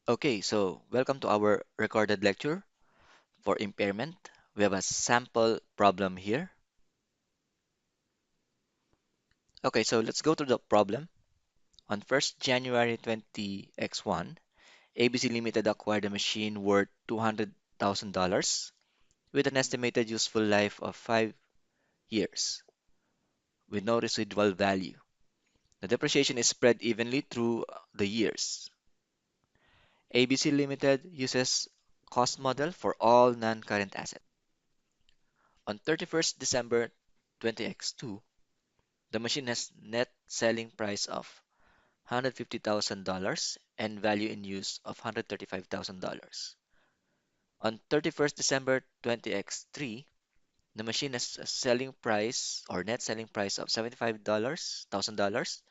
Okay, so welcome to our recorded lecture for impairment. We have a sample problem here. Okay, so let's go to the problem. On 1st January 20X1, ABC Limited acquired a machine worth $200,000 with an estimated useful life of 5 years with no residual value. The depreciation is spread evenly through the years. ABC Limited uses cost model for all non-current assets. On 31st December 20X2, the machine has net selling price of $150,000 and value in use of $135,000. On 31st December 20X3, the machine has a selling price or net selling price of $75,000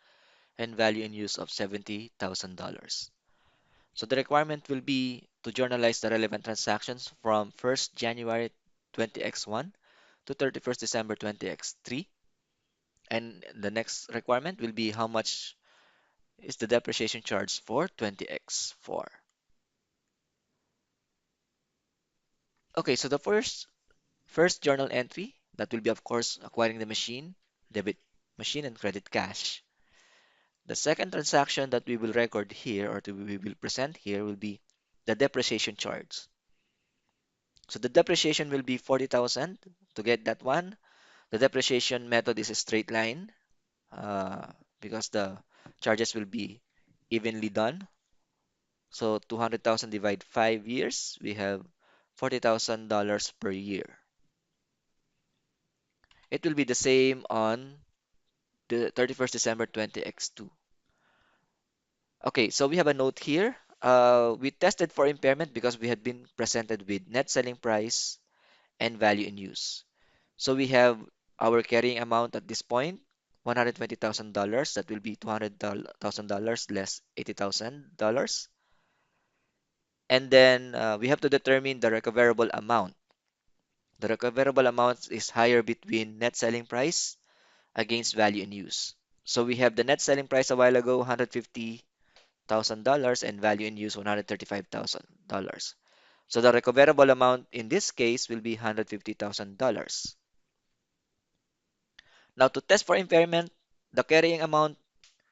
and value in use of $70,000. So the requirement will be to journalize the relevant transactions from 1st January 20X1 to 31st December 20X3. And the next requirement will be how much is the depreciation charge for 20x4. Okay, so the first journal entry that will be of course acquiring the machine, debit machine and credit cash. The second transaction that we will record here or we will present here will be the depreciation charge. So the depreciation will be 40,000. To get that one, the depreciation method is a straight line uh, because the charges will be evenly done. So 200,000 divide 5 years, we have $40,000 per year. It will be the same on the 31st December 20x2. Okay, so we have a note here. We tested for impairment because we had been presented with net selling price and value in use. So we have our carrying amount at this point, $120,000. That will be $200,000 less $80,000. And then we have to determine the recoverable amount. The recoverable amount is higher between net selling price against value in use. So we have the net selling price a while ago, $150,000 and value in use $135,000. So the recoverable amount in this case will be $150,000. Now to test for impairment, the carrying amount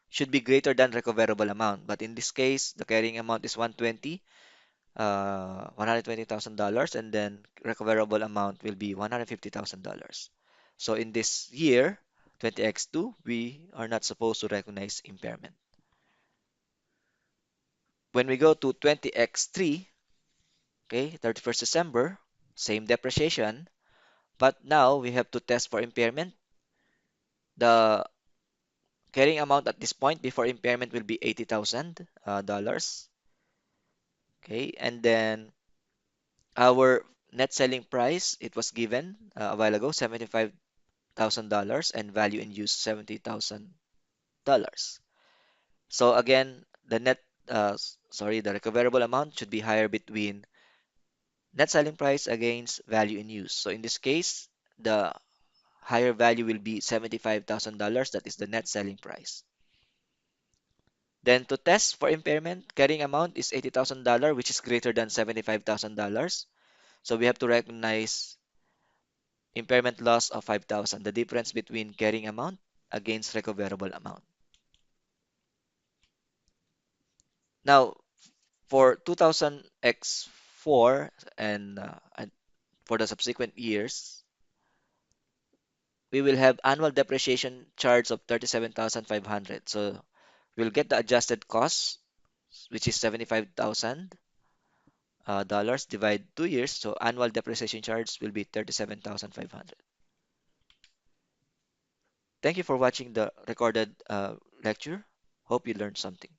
should be greater than recoverable amount. But in this case, the carrying amount is $120,000 and then recoverable amount will be $150,000. So in this year, 20x2, we are not supposed to recognize impairment. When we go to 20x3, okay, 31st December, same depreciation, but now we have to test for impairment. The carrying amount at this point before impairment will be $80,000. Okay, and then our net selling price, it was given a while ago, $75,000 and value in use $70,000. So again, the recoverable amount should be higher between net selling price against value in use. So in this case, the higher value will be $75,000. That is the net selling price. Then to test for impairment, carrying amount is $80,000, which is greater than $75,000. So we have to recognize impairment loss of 5,000, the difference between carrying amount against recoverable amount. Now, for 2000x4 and for the subsequent years, we will have annual depreciation charge of 37,500. So we'll get the adjusted cost, which is $75,000 dollars divide 2 years. So annual depreciation charge will be 37,500. Thank you for watching the recorded lecture. Hope you learned something.